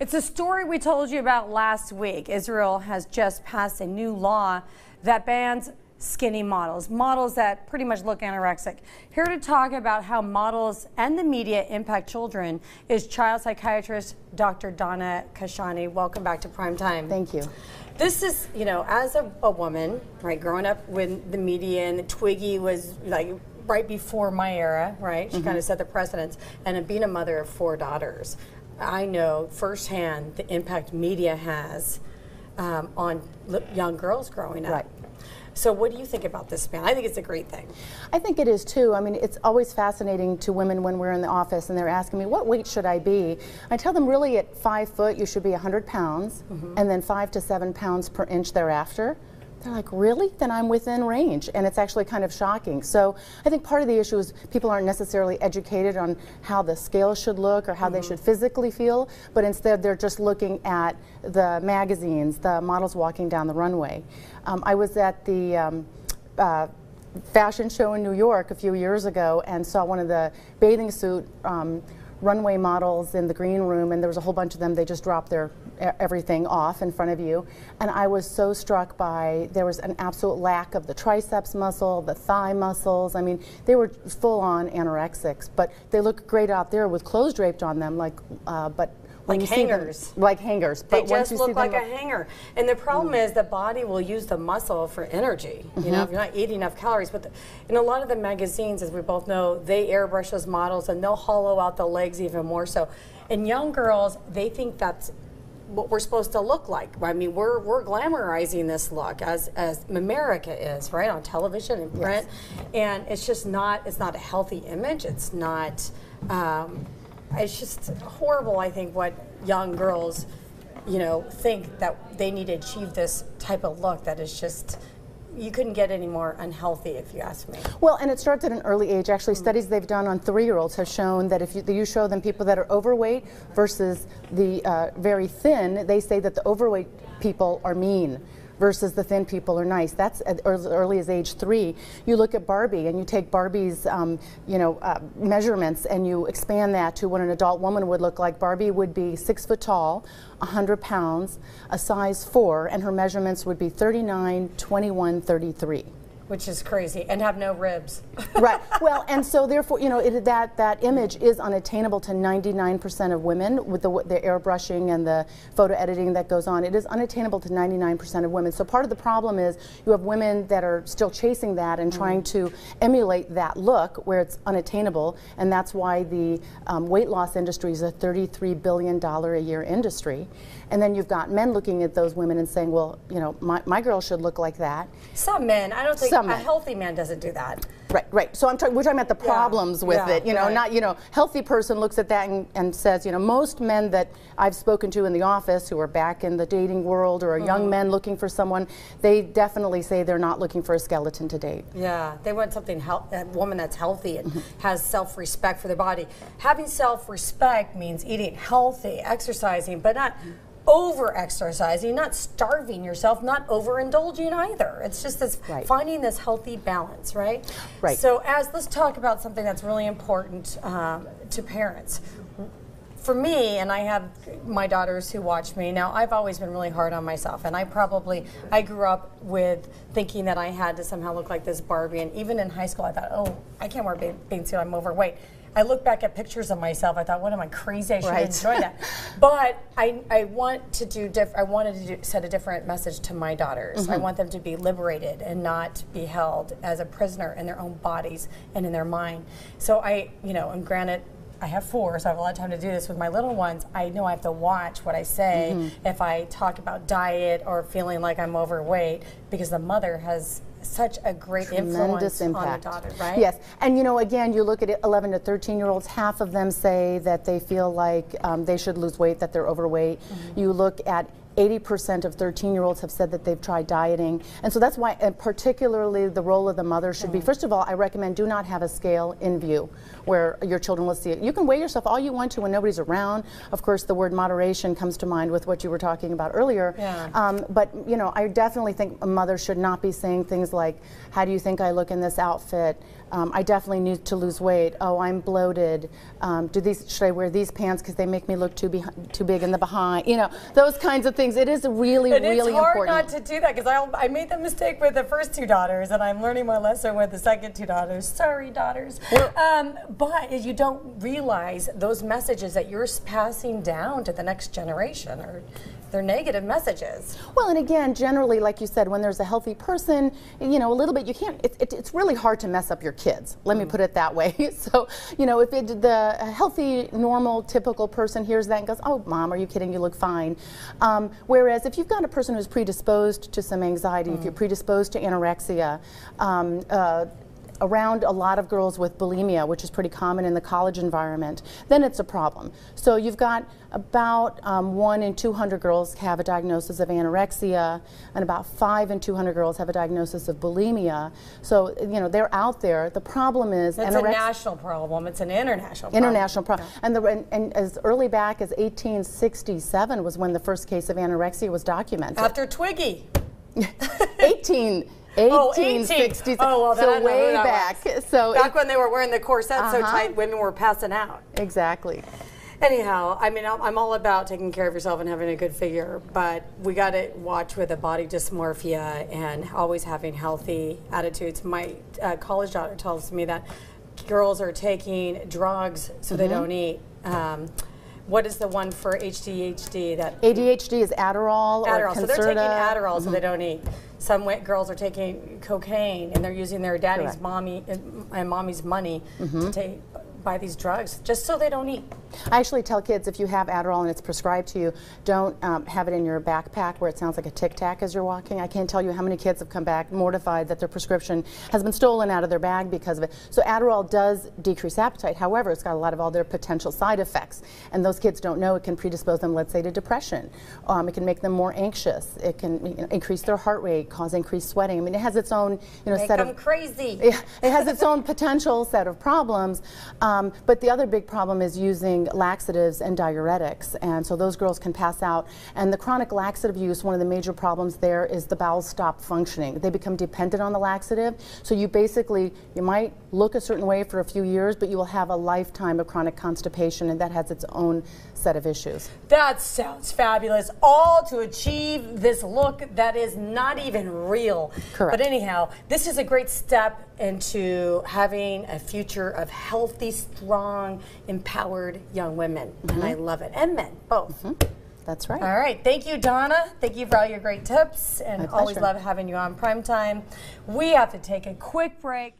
It's a story we told you about last week. Israel has just passed a new law that bans skinny models, models that pretty much look anorexic. Here to talk about how models and the media impact children is child psychiatrist Dr. Donna Kashani. Welcome back to Primetime. Thank you. This is, you know, as a woman, right, growing up with the media, and Twiggy was like right before my era, right? She kind of set the precedence. And being a mother of 4 daughters, I know firsthand the impact media has on young girls growing up. Right. So what do you think about this ban? I think it's a great thing. I think it is too. I mean, it's always fascinating to women when we're in the office and they're asking me, what weight should I be? I tell them really at 5 foot you should be 100 pounds and then 5 to 7 pounds per inch thereafter. They're like, really? Then I'm within range. And it's actually kind of shocking. So I think part of the issue is people aren't necessarily educated on how the scale should look or how they should physically feel, but instead they're just looking at the magazines, the models walking down the runway. I was at the fashion show in New York a few years ago and saw one of the bathing suit runway models in the green room, and there was a whole bunch of them. They just dropped their everything off in front of you, and I was so struck by there was an absolute lack of the triceps muscle, the thigh muscles. I mean, they were full-on anorexics, but they look great out there with clothes draped on them, like but when like you hangers. See them, like hangers. They but just once you look see like them, a hanger. And the problem is the body will use the muscle for energy. You know, if you're not eating enough calories. But in a lot of the magazines, as we both know, they airbrush those models and they'll hollow out the legs even more so. And young girls, they think that's what we're supposed to look like. I mean, we're glamorizing this look as America is, right, on television and print. Yes. And it's just not, it's not a healthy image. It's not, it's just horrible, I think, what young girls, you know, think that they need to achieve this type of look that is just, you couldn't get any more unhealthy, if you ask me. Well, and it starts at an early age. Actually, studies they've done on 3-year-olds have shown that if you show them people that are overweight versus the very thin, they say that the overweight people are mean versus the thin people are nice. That's as early as age 3. You look at Barbie and you take Barbie's measurements and you expand that to what an adult woman would look like. Barbie would be 6 foot tall, 100 pounds, a size 4, and her measurements would be 39, 21, 33. Which is crazy, and have no ribs. Right. Well, and so therefore, you know, that image is unattainable to 99% of women with the airbrushing and the photo editing that goes on. It is unattainable to 99% of women. So part of the problem is you have women that are still chasing that and trying to emulate that look where it's unattainable, and that's why the weight loss industry is a $33 billion a year industry. And then you've got men looking at those women and saying, well, you know, my girl should look like that. Some men, I don't think a healthy man doesn't do that. Right, right. So we're talking about the problems with it, you know, right. not, you know, healthy person looks at that and says, you know, most men that I've spoken to in the office who are back in the dating world or are young men looking for someone, they definitely say they're not looking for a skeleton to date. Yeah, they want something, a woman that's healthy and has self-respect for their body. Having self-respect means eating healthy, exercising, but not over-exercising, not starving yourself, not overindulging either. It's just this finding this healthy balance, right? Right. So let's talk about something that's really important to parents. For me, and I have my daughters who watch me, now I've always been really hard on myself, and I grew up with thinking that I had to somehow look like this Barbie, and even in high school I thought, oh, I can't wear a bathing suit, I'm overweight. I look back at pictures of myself. I thought, what am I, crazy? I should enjoy that. But I want to do I wanted to set a different message to my daughters. I want them to be liberated and not be held as a prisoner in their own bodies and in their mind. So you know, and granted, I have 4, so I have a lot of time to do this with my little ones. I know I have to watch what I say if I talk about diet or feeling like I'm overweight, because the mother has such a great influence on the daughter, right? Yes, and you know, again, you look at 11 to 13-year-olds, half of them say that they feel like they should lose weight, that they're overweight. You look at 80% of 13-year-olds have said that they've tried dieting. And so that's why, particularly the role of the mother should be, first of all, I recommend do not have a scale in view where your children will see it. You can weigh yourself all you want to when nobody's around. Of course, the word moderation comes to mind with what you were talking about earlier. But, you know, I definitely think a mother should not be saying things like, how do you think I look in this outfit? I definitely need to lose weight. Oh, I'm bloated. Should I wear these pants because they make me look too big in the behind? You know, those kinds of things. It is really, really important. It's hard not to do that because I made the mistake with the first 2 daughters, and I'm learning my lesson with the second 2 daughters. Sorry, daughters. But you don't realize those messages that you're passing down to the next generation, or they're negative messages. Well, and again, generally, like you said, when there's a healthy person, you know, a little bit, you can't, it's really hard to mess up your kids. Let me put it that way. So, you know, if the healthy, normal, typical person hears that and goes, oh, Mom, are you kidding? You look fine. Whereas if you've got a person who's predisposed to some anxiety, if you're predisposed to anorexia, around a lot of girls with bulimia, which is pretty common in the college environment, then it's a problem. So you've got about 1 in 200 girls have a diagnosis of anorexia, and about 5 in 200 girls have a diagnosis of bulimia. So, you know, they're out there. The problem is it's a national problem. It's an international problem. International problem. Yeah. And as early back as 1867 was when the first case of anorexia was documented. After Twiggy. 1860s. Oh, well, so way back. So back when they were wearing the corset so tight, women were passing out. Exactly. Anyhow, I mean, I'm all about taking care of yourself and having a good figure, but we got to watch with the body dysmorphia and always having healthy attitudes. My college daughter tells me that girls are taking drugs so they don't eat. What is the one for ADHD? ADHD is Adderall. Adderall. Or so they're taking Adderall so they don't eat. Some girls are taking cocaine and they're using their daddy's mommy and mommy's money to buy these drugs just so they don't eat. I actually tell kids, if you have Adderall and it's prescribed to you, don't have it in your backpack where it sounds like a tic tac as you're walking. I can't tell you how many kids have come back mortified that their prescription has been stolen out of their bag because of it. So Adderall does decrease appetite. However, it's got a lot of other potential side effects, and those kids don't know it can predispose them, let's say, to depression. It can make them more anxious. It can increase their heart rate, cause increased sweating. I mean, it has its own set of crazy. It has its own potential set of problems. But the other big problem is using laxatives and diuretics, and so those girls can pass out. And the chronic laxative use, one of the major problems there is the bowels stop functioning. They become dependent on the laxative, so you might look a certain way for a few years, but you will have a lifetime of chronic constipation, and that has its own set of issues. That sounds fabulous, all to achieve this look that is not even real. Correct. But anyhow, this is a great step into having a future of healthy, strong, empowered young women. And I love it. And men, both. That's right. All right. Thank you, Donna. Thank you for all your great tips. And always love having you on Primetime. We have to take a quick break.